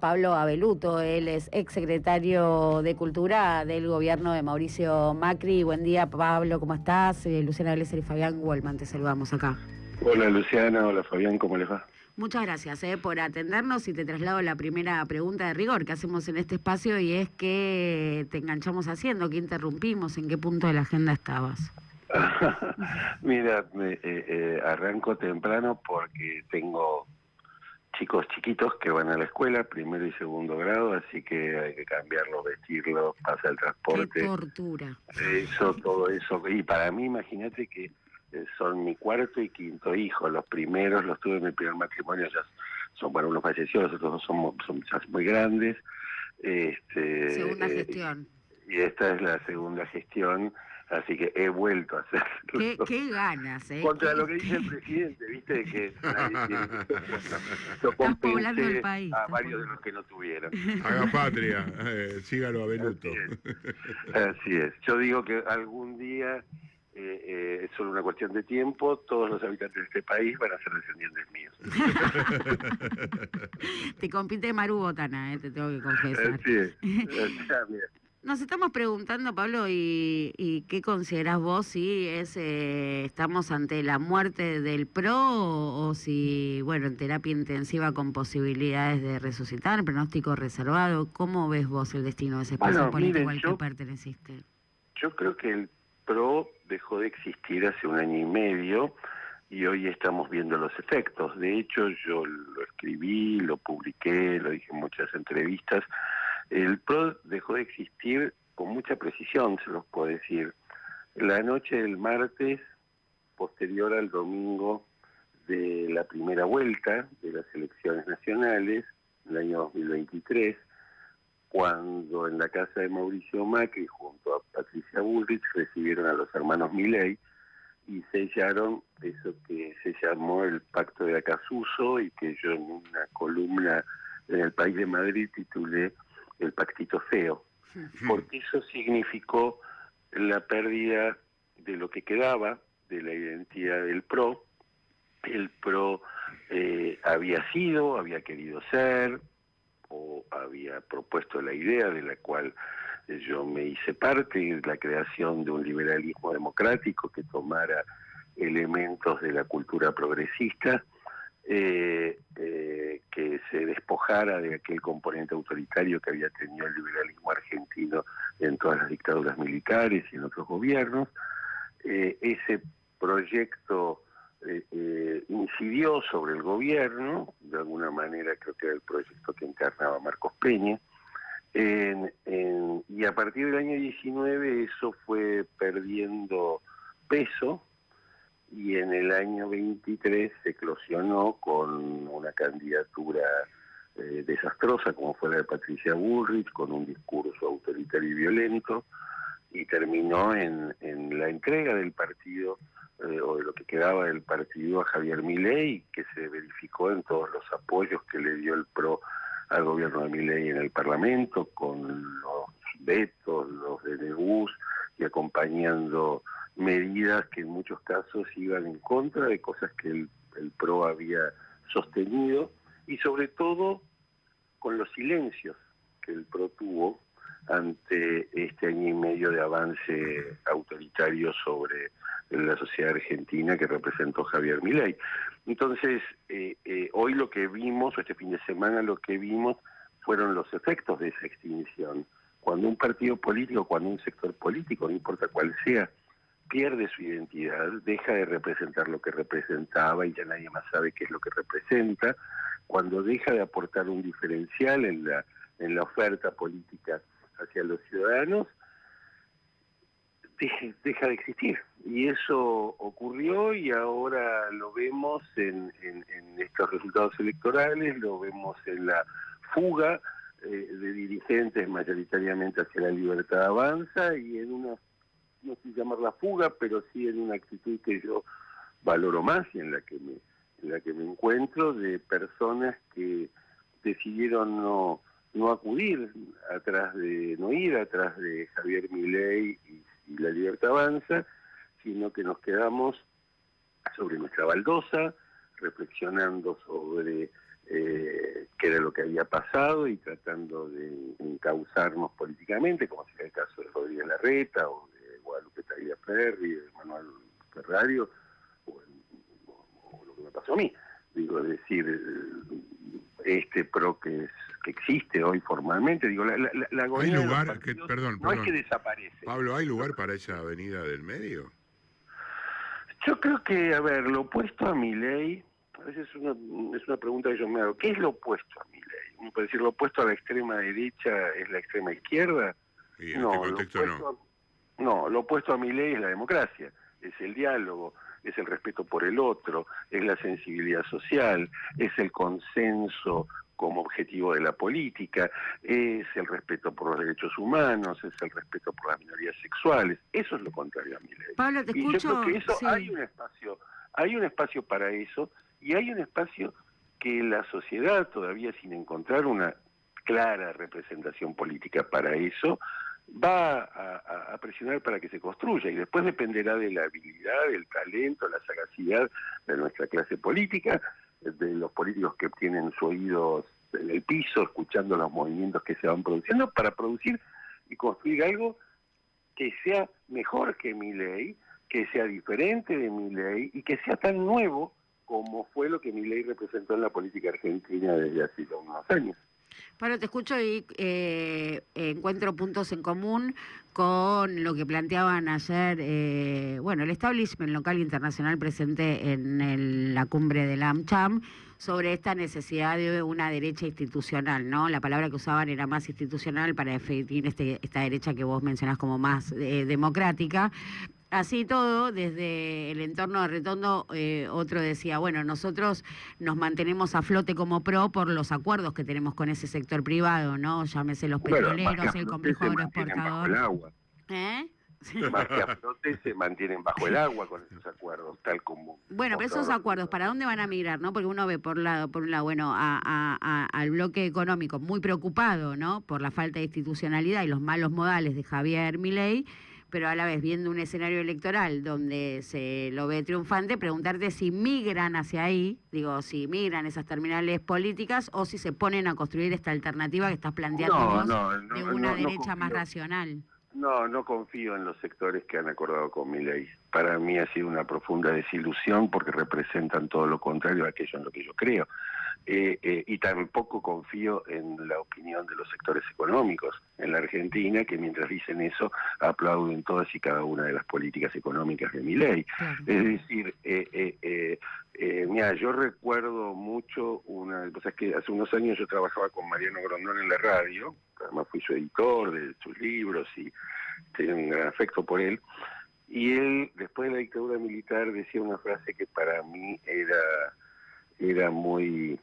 Pablo Abeluto, él es exsecretario de Cultura del gobierno de Mauricio Macri. Buen día, Pablo, ¿cómo estás? Luciana Glesser y Fabián Wolman, te saludamos acá. Hola Luciana, hola Fabián, ¿cómo les va? Muchas gracias por atendernos y te traslado la primera pregunta de rigor que hacemos en este espacio y es ¿qué te enganchamos haciendo? ¿Qué interrumpimos? ¿En qué punto de la agenda estabas? Mira, arranco temprano porque tengo chicos chiquitos que van a la escuela, primero y segundo grado, así que hay que cambiarlos, vestirlos, pasa el ¡Qué transporte, tortura! todo eso. Y para mí, imagínate que son mi cuarto y quinto hijo. Los primeros los tuve en mi primer matrimonio, ya son, bueno, uno falleció, los otros dos son ya muy grandes. Segunda Este, gestión. y esta es la segunda gestión, así que he vuelto a hacerlo. ¿Qué ganas, Contra lo que dice el presidente, viste, que nadie tiene que... Yo Estás poblando el compensé país. a varios de los que no tuvieron. Haga patria, sígalo a Así Beluto. es, así es. Yo digo que algún día, es solo una cuestión de tiempo, todos los habitantes de este país van a ser descendientes míos. Te compite Maru Botana, te tengo que confesar. Así es. Mira. Nos estamos preguntando, Pablo, y qué considerás vos, si estamos ante la muerte del PRO o si, bueno, en terapia intensiva con posibilidades de resucitar, pronóstico reservado. ¿Cómo ves vos el destino de ese espacio político al que perteneciste? Yo creo que el PRO dejó de existir hace 1 año y medio y hoy estamos viendo los efectos. De hecho, yo lo escribí, lo publiqué, lo dije en muchas entrevistas. El PRO dejó de existir con mucha precisión, se los puedo decir. La noche del martes, posterior al domingo de la primera vuelta de las elecciones nacionales, el año 2023, cuando en la casa de Mauricio Macri, junto a Patricia Bullrich, recibieron a los hermanos Milei y sellaron eso que se llamó el Pacto de Acasuso y que yo en una columna en El País de Madrid titulé El Pactito Feo, porque eso significó la pérdida de lo que quedaba de la identidad del PRO. El PRO había querido ser, o había propuesto la idea de la cual yo me hice parte, la creación de un liberalismo democrático que tomara elementos de la cultura progresista, que se despojara de aquel componente autoritario que había tenido el liberalismo argentino en todas las dictaduras militares y en otros gobiernos. Ese proyecto incidió sobre el gobierno, de alguna manera creo que era el proyecto que encarnaba Marcos Peña, y a partir del año 19 eso fue perdiendo peso, y en el año 23 se eclosionó con una candidatura desastrosa como fue la de Patricia Bullrich, con un discurso autoritario y violento, y terminó en la entrega del partido, o de lo que quedaba del partido, a Javier Milei, que se verificó en todos los apoyos que le dio el PRO al gobierno de Milei en el Parlamento, con los vetos, los DNUs, y acompañando medidas que en muchos casos iban en contra de cosas que el PRO había sostenido, y sobre todo con los silencios que el PRO tuvo ante este 1 año y medio de avance autoritario sobre la sociedad argentina que representó Javier Milei. Entonces, hoy lo que vimos, o este fin de semana lo que vimos, fueron los efectos de esa extinción. Cuando un partido político, cuando un sector político, no importa cuál sea, pierde su identidad, deja de representar lo que representaba y ya nadie más sabe qué es lo que representa, cuando deja de aportar un diferencial en la oferta política hacia los ciudadanos, deja de existir. Y eso ocurrió y ahora lo vemos en estos resultados electorales, lo vemos en la fuga de dirigentes mayoritariamente hacia la Libertad Avanza y en una, no sé llamarla fuga, pero sí en una actitud que yo valoro más y en la que me encuentro, de personas que decidieron no acudir no ir atrás de Javier Milei y la Libertad Avanza, sino que nos quedamos sobre nuestra baldosa, reflexionando sobre qué era lo que había pasado y tratando de encauzarnos políticamente, como sería el caso de Rodríguez Larreta o de Guadalupe Tagliaferri, de Manuel Ferrario, o lo que me pasó a mí. Digo, es decir, este PRO que existe hoy formalmente, digo, la ¿Hay agonía lugar, de los partidos perdón, no es que desaparece. Pablo, ¿hay lugar para esa avenida del medio? Yo creo que, a ver, lo opuesto a Milei, a veces es una pregunta que yo me hago, ¿qué es lo opuesto a Milei? Uno puede decir, ¿lo opuesto a la extrema derecha es la extrema izquierda? Y en este contexto no. No, lo opuesto a Milei es la democracia, es el diálogo, es el respeto por el otro, es la sensibilidad social, es el consenso como objetivo de la política, es el respeto por los derechos humanos, es el respeto por las minorías sexuales. Eso es lo contrario a Milei. Pablo, te escucho. Y yo creo que eso sí. hay un espacio para eso, y hay un espacio que la sociedad, todavía sin encontrar una clara representación política para eso, va a presionar para que se construya, y después dependerá de la habilidad, del talento, la sagacidad de nuestra clase política, de los políticos que tienen su oído en el piso, escuchando los movimientos que se van produciendo, para producir y construir algo que sea mejor que Milei, que sea diferente de Milei y que sea tan nuevo como fue lo que Milei representó en la política argentina desde hace unos años. Pablo, te escucho y encuentro puntos en común con lo que planteaban ayer, el establishment local e internacional presente en la cumbre de la AmCham sobre esta necesidad de una derecha institucional, ¿no? La palabra que usaban era más institucional para definir esta derecha que vos mencionás como más democrática. Así todo, desde el entorno de Retondo, otro decía, bueno, nosotros nos mantenemos a flote como PRO por los acuerdos que tenemos con ese sector privado, ¿no? Llámese los petroleros, el complejo agroexportador. Más que a flote se mantienen bajo el agua con esos acuerdos, tal como... Bueno, pero esos acuerdos, ¿para dónde van a migrar, no? Porque uno ve por un lado, bueno, al bloque económico muy preocupado, ¿no? Por la falta de institucionalidad y los malos modales de Javier Milei, pero a la vez viendo un escenario electoral donde se lo ve triunfante, preguntarte si migran hacia ahí, digo, si migran esas terminales políticas o si se ponen a construir esta alternativa que estás planteando vos de una derecha más racional. No confío en los sectores que han acordado con Milei. Para mí ha sido una profunda desilusión porque representan todo lo contrario a aquello en lo que yo creo. Y tampoco confío en la opinión de los sectores económicos en la Argentina, que mientras dicen eso aplauden todas y cada una de las políticas económicas de Milei. Claro. Es decir, mira, yo recuerdo mucho es que hace unos años yo trabajaba con Mariano Grondón en la radio, además fui su editor de sus libros y tenía un gran afecto por él, y él, después de la dictadura militar, decía una frase que para mí era muy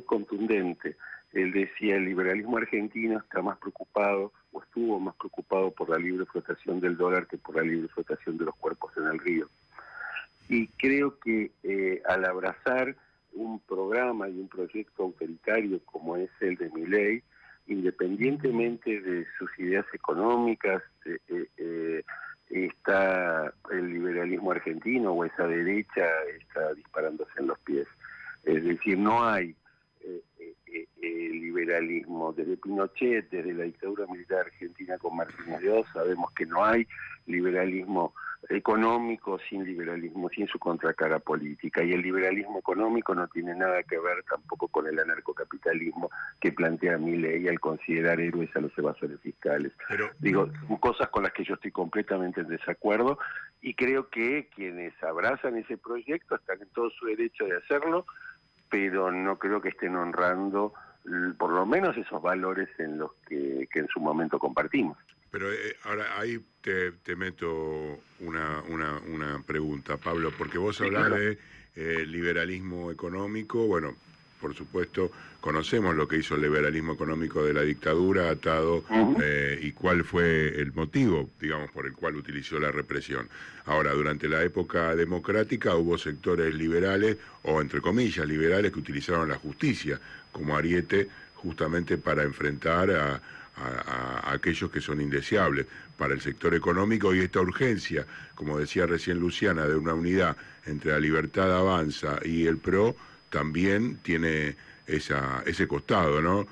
contundente. Él decía, el liberalismo argentino está más preocupado, o estuvo más preocupado por la libre flotación del dólar que por la libre flotación de los cuerpos en el río. Y creo que al abrazar un programa y un proyecto autoritario como es el de Milei, independientemente de sus ideas económicas, está el liberalismo argentino o esa derecha está disparándose en los pies. Es decir, no hay liberalismo. Desde Pinochet, desde la dictadura militar argentina con Martínez de Oz, sabemos que no hay liberalismo económico sin su contracara política, y el liberalismo económico no tiene nada que ver tampoco con el anarcocapitalismo que plantea Milei al considerar héroes a los evasores fiscales. Digo, son cosas con las que yo estoy completamente en desacuerdo, y creo que quienes abrazan ese proyecto están en todo su derecho de hacerlo, pero no creo que estén honrando por lo menos esos valores en los que en su momento compartimos. Pero ahora ahí te meto una pregunta, Pablo, porque vos hablás de liberalismo económico. Bueno, por supuesto, conocemos lo que hizo el liberalismo económico de la dictadura, atado, y cuál fue el motivo, digamos, por el cual utilizó la represión. Ahora, durante la época democrática hubo sectores liberales, o entre comillas liberales, que utilizaron la justicia como ariete justamente para enfrentar a aquellos que son indeseables para el sector económico, y esta urgencia, como decía recién Luciana, de una unidad entre la Libertad Avanza y el PRO, también tiene ese costado, ¿no?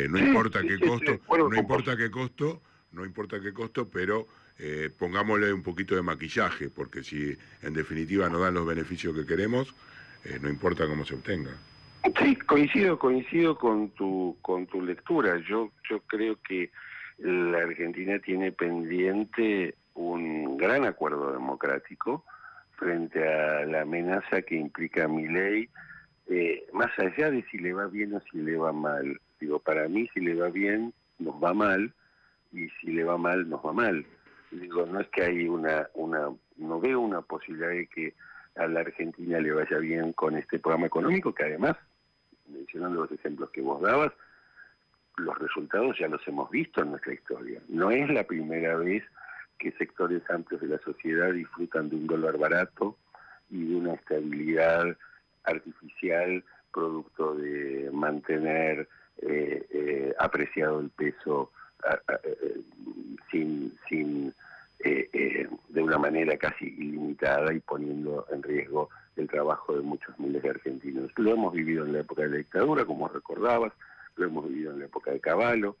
No importa qué costo, bueno, no importa qué costo, no importa qué costo, pero pongámosle un poquito de maquillaje, porque si en definitiva nos dan los beneficios que queremos, no importa cómo se obtenga. Sí, coincido con tu lectura. Yo creo que la Argentina tiene pendiente un gran acuerdo democrático frente a la amenaza que implica Milei, más allá de si le va bien o si le va mal. Digo, para mí si le va bien nos va mal y si le va mal nos va mal. Digo, no es que hay no veo una posibilidad de que a la Argentina le vaya bien con este programa económico, que además, mencionando los ejemplos que vos dabas, los resultados ya los hemos visto en nuestra historia. No es la primera vez que sectores amplios de la sociedad disfrutan de un dólar barato y de una estabilidad artificial producto de mantener apreciado el peso de una manera casi ilimitada y poniendo en riesgo el trabajo de muchos miles de argentinos. Lo hemos vivido en la época de la dictadura, como recordabas, lo hemos vivido en la época de Cavallo.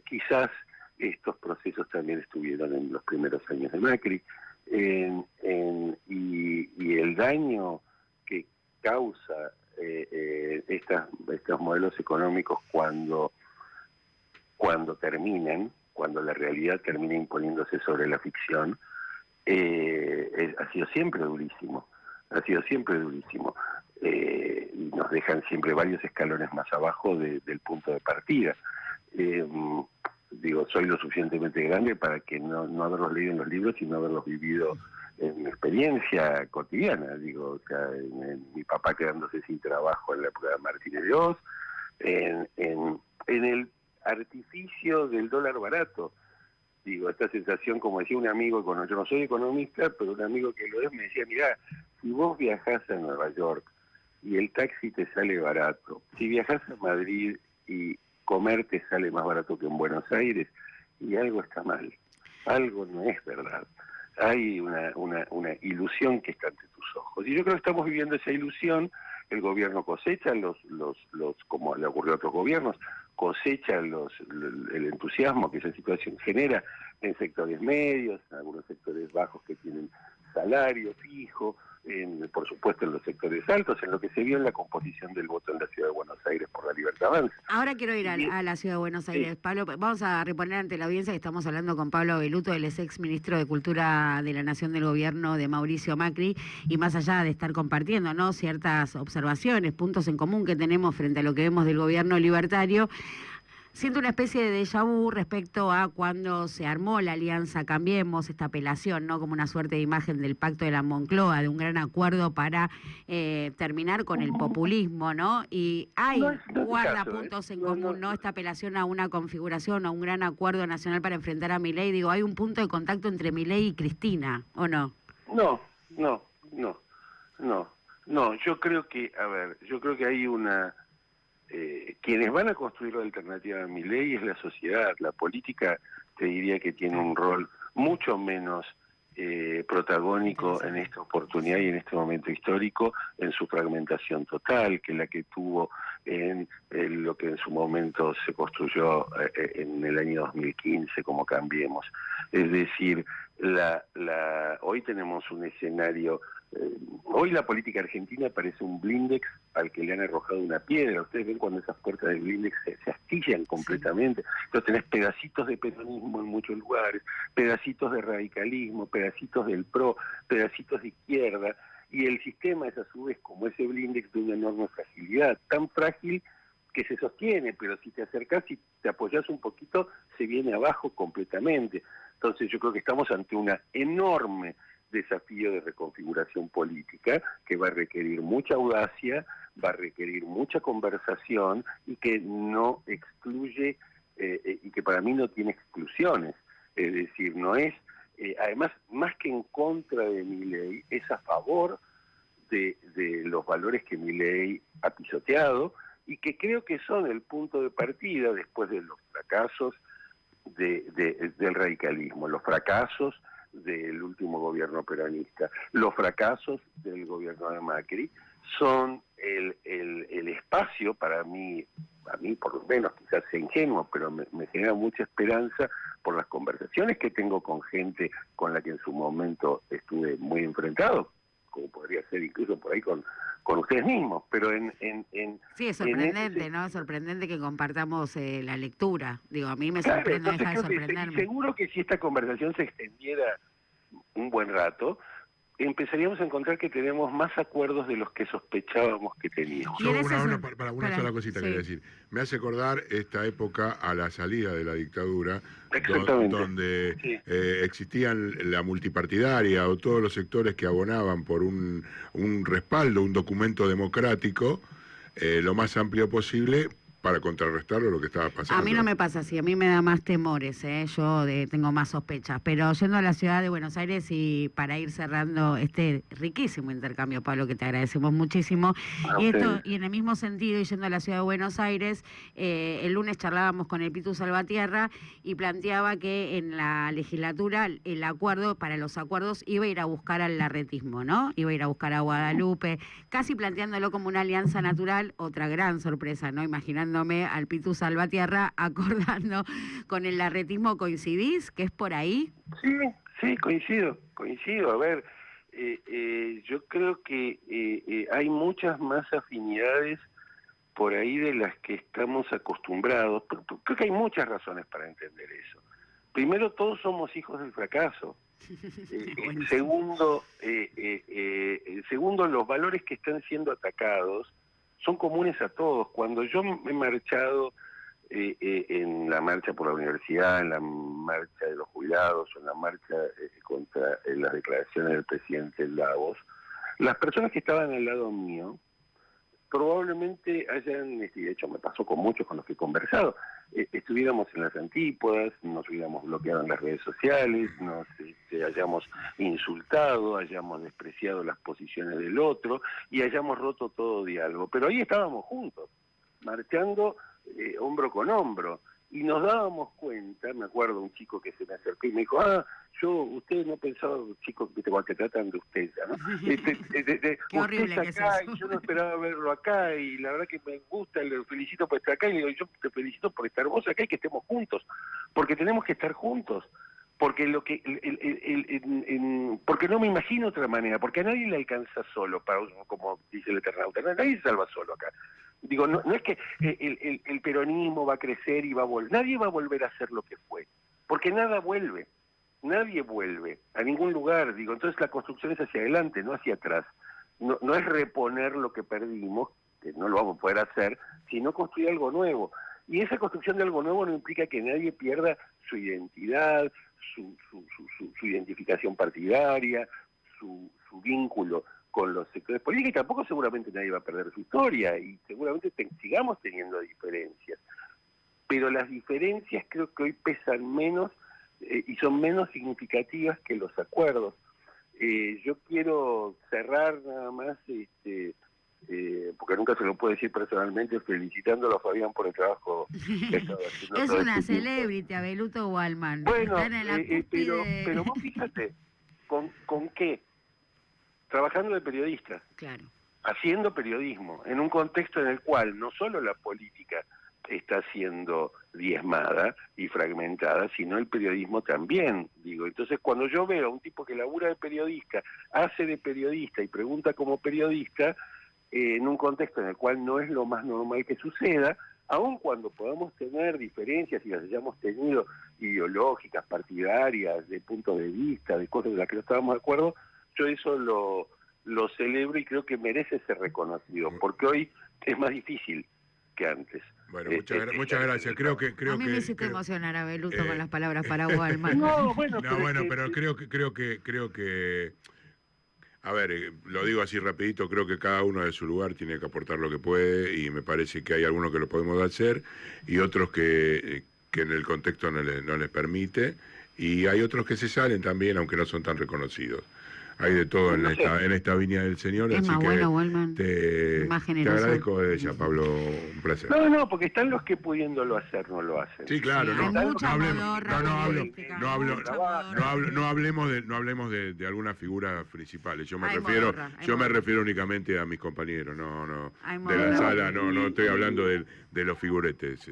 Quizás estos procesos también estuvieron en los primeros años de Macri, y el daño que causa estos modelos económicos cuando terminan, cuando la realidad termina imponiéndose sobre la ficción, ha sido siempre durísimo, y nos dejan siempre varios escalones más abajo del punto de partida. Digo, soy lo suficientemente grande para que no haberlos leído en los libros, sino haberlos vivido en mi experiencia cotidiana. Digo, o sea, en mi papá quedándose sin trabajo en la época de Martínez de Oz, en el artificio del dólar barato. Digo, esta sensación, como decía un amigo, yo no soy economista, pero un amigo que lo es me decía, mirá, si vos viajás a Nueva York y el taxi te sale barato, si viajás a Madrid y comer te sale más barato que en Buenos Aires, y algo está mal, algo no es verdad. Hay una ilusión que está ante tus ojos. Y yo creo que estamos viviendo esa ilusión. El gobierno cosecha como le ocurrió a otros gobiernos, cosecha el entusiasmo que esa situación genera en sectores medios, en algunos sectores bajos que tienen salario fijo, por supuesto en los sectores altos, en lo que se vio en la composición del voto en la Ciudad de Buenos Aires por la Libertad Avanza. Ahora quiero ir a la Ciudad de Buenos Aires. Sí. Pablo, vamos a reponer ante la audiencia que estamos hablando con Pablo Beluto, él es ex ministro de Cultura de la Nación del Gobierno de Mauricio Macri, y más allá de estar compartiendo, ¿no?, ciertas observaciones, puntos en común que tenemos frente a lo que vemos del gobierno libertario, siento una especie de déjà vu respecto a cuando se armó la alianza Cambiemos, esta apelación, ¿no?, como una suerte de imagen del pacto de la Moncloa, de un gran acuerdo para terminar con el populismo, ¿no? Y guarda puntos en común, ¿no? Esta apelación a una configuración, a un gran acuerdo nacional para enfrentar a Milei. Digo, ¿hay un punto de contacto entre Milei y Cristina, o no? No, yo creo que, hay quienes van a construir la alternativa a Milei es la sociedad. La política, te diría que tiene un rol mucho menos protagónico en esta oportunidad y en este momento histórico, en su fragmentación total, que la que tuvo en lo que en su momento se construyó en el año 2015 como Cambiemos. Es decir, hoy tenemos un escenario. Hoy la política argentina parece un blindex al que le han arrojado una piedra. Ustedes ven cuando esas puertas del blindex se astillan completamente. Entonces tenés pedacitos de peronismo en muchos lugares, pedacitos de radicalismo, pedacitos del PRO, pedacitos de izquierda, y el sistema es a su vez como ese blindex de una enorme fragilidad, tan frágil que se sostiene, pero si te acercás y te apoyás un poquito, se viene abajo completamente. Entonces yo creo que estamos ante una enorme desafío de reconfiguración política que va a requerir mucha audacia, va a requerir mucha conversación y que no excluye, y que para mí no tiene exclusiones. Es decir, no es, además, más que en contra de Milei, es a favor de los valores que Milei ha pisoteado y que creo que son el punto de partida después de los fracasos del radicalismo, los fracasos del último gobierno peronista, los fracasos del gobierno de Macri, son el espacio para mí, a mí por lo menos, quizás sea ingenuo, pero me genera mucha esperanza por las conversaciones que tengo con gente con la que en su momento estuve muy enfrentado, como podría ser incluso por ahí con ustedes mismos, pero Sí, es sorprendente, ¿no? Es sorprendente que compartamos la lectura. Digo, a mí me claro, sorprende, no deja de entonces sorprenderme. seguro que si esta conversación se extendiera un buen rato, empezaríamos a encontrar que tenemos más acuerdos de los que sospechábamos que teníamos. Yo para una sola cosita sí. quería decir. Me hace acordar esta época a la salida de la dictadura, donde sí. Existían la multipartidaria o todos los sectores que abonaban por un respaldo, un documento democrático, lo más amplio posible, para contrarrestar lo que estaba pasando. A mí no me pasa así, a mí me da más temores, yo tengo más sospechas. Pero yendo a la ciudad de Buenos Aires y para ir cerrando este riquísimo intercambio, Pablo, que te agradecemos muchísimo. Y en el mismo sentido, y yendo a la ciudad de Buenos Aires, el lunes charlábamos con el Pitu Salvatierra y planteaba que en la legislatura el acuerdo, para los acuerdos, iba a ir a buscar al larretismo, ¿no? Iba a ir a buscar a Guadalupe, casi planteándolo como una alianza natural, otra gran sorpresa, ¿no? Imaginando al Pitu Salvatierra, acordando con el larretismo. ¿Coincidís que es por ahí? Sí, coincido. A ver, yo creo que hay muchas más afinidades por ahí de las que estamos acostumbrados. Creo que hay muchas razones para entender eso. Primero, todos somos hijos del fracaso. Segundo, los valores que están siendo atacados son comunes a todos. Cuando yo me he marchado en la marcha por la universidad, en la marcha de los jubilados, en la marcha contra las declaraciones del presidente Lagos, las personas que estaban al lado mío probablemente hayan, de hecho me pasó con muchos con los que he conversado, estuviéramos en las antípodas, nos hubiéramos bloqueado en las redes sociales, nos hayamos insultado, hayamos despreciado las posiciones del otro y hayamos roto todo diálogo. Pero ahí estábamos juntos, marchando hombro con hombro, y nos dábamos cuenta. Me acuerdo un chico que se me acercó y me dijo, usted no pensaba, chicos, viste, cuando te tratan de usted, ¿no? Qué horrible usted está acá, y yo no esperaba verlo acá, y la verdad que me gusta, le felicito por estar acá, y le digo, yo te felicito por estar vos acá y que estemos juntos, porque tenemos que estar juntos, porque porque no me imagino otra manera, porque a nadie le alcanza solo, como dice el Eternauta, nadie se salva solo acá. Digo, no es que el peronismo va a crecer y va a volver, nadie va a volver a ser lo que fue, porque nada vuelve. Nadie vuelve a ningún lugar, digo, entonces la construcción es hacia adelante, no hacia atrás. No es reponer lo que perdimos, que no lo vamos a poder hacer, sino construir algo nuevo. Y esa construcción de algo nuevo no implica que nadie pierda su identidad, su identificación partidaria, su vínculo con los sectores políticos, y tampoco seguramente nadie va a perder su historia, y seguramente sigamos teniendo diferencias. Pero las diferencias creo que hoy pesan menos y son menos significativas que los acuerdos. Yo quiero cerrar nada más, porque nunca se lo puedo decir personalmente, felicitándolo a Fabián por el trabajo que estaba haciendo. Es una celebrity, Abeluto Walman. Bueno, está en la pero vos fíjate, ¿con qué? Trabajando de periodista, claro, haciendo periodismo, en un contexto en el cual no solo la política está siendo diezmada y fragmentada, sino el periodismo también, digo. Entonces, cuando yo veo a un tipo que labura de periodista, hace de periodista y pregunta como periodista, en un contexto en el cual no es lo más normal que suceda, aun cuando podamos tener diferencias y las hayamos tenido ideológicas, partidarias, de puntos de vista, de cosas de las que no estábamos de acuerdo, yo eso lo celebro y creo que merece ser reconocido, porque hoy es más difícil que antes. Bueno, muchas gracias. Creo que a mí me hiciste emocionar, Abeluto, con las palabras para Walman. Pero creo que a ver, lo digo así rapidito, creo que cada uno de su lugar tiene que aportar lo que puede, y me parece que hay algunos que lo podemos hacer y otros que en el contexto no les permite, y hay otros que se salen también, aunque no son tan reconocidos. hay de todo No sé. en esta viña del Señor, Es así más que bueno, Wellman. te Más generoso. agradezco desde ya, Pablo, un placer. No, porque están los que pudiéndolo hacer no lo hacen. Sí, claro, Sí, hay no mucha hablemos, modorra política, no hablemos de algunas figuras principales. Yo me Hay refiero, modorra, hay yo me modorra. refiero únicamente a mis compañeros, no Hay de la modorra. sala, no estoy hablando de los figuretes,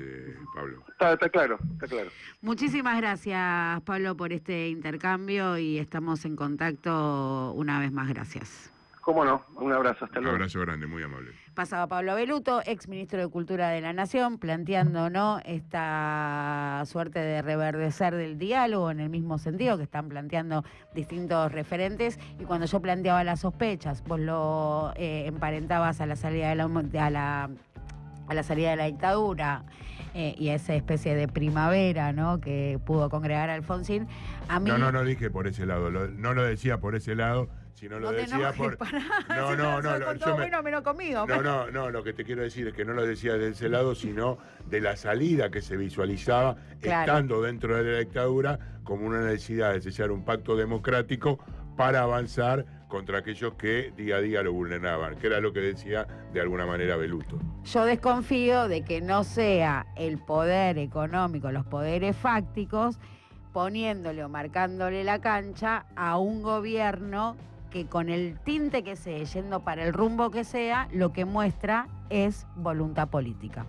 Pablo. Está claro, está claro. Muchísimas gracias, Pablo, por este intercambio y estamos en contacto una vez más. Gracias. Cómo no, un abrazo, hasta Un luego. abrazo grande, muy amable. Pasaba Pablo Beluto, ex ministro de Cultura de la Nación, planteando, ¿no?, esta suerte de reverdecer del diálogo en el mismo sentido que están planteando distintos referentes. Y cuando yo planteaba las sospechas, vos lo emparentabas a la salida a la salida de la dictadura y a esa especie de primavera, ¿no?, que pudo congregar a Alfonsín. A mí No dije por ese lado, no lo decía por ese lado, sino lo decía por... menos conmigo. No, lo que te quiero decir es que no lo decía de ese lado, sino de la salida que se visualizaba, Claro, estando dentro de la dictadura, como una necesidad de sellar un pacto democrático para avanzar contra aquellos que día a día lo vulneraban, que era lo que decía de alguna manera Beluto. Yo desconfío de que no sea el poder económico, los poderes fácticos, poniéndole o marcándole la cancha a un gobierno que con el tinte que sea, yendo para el rumbo que sea, lo que muestra es voluntad política.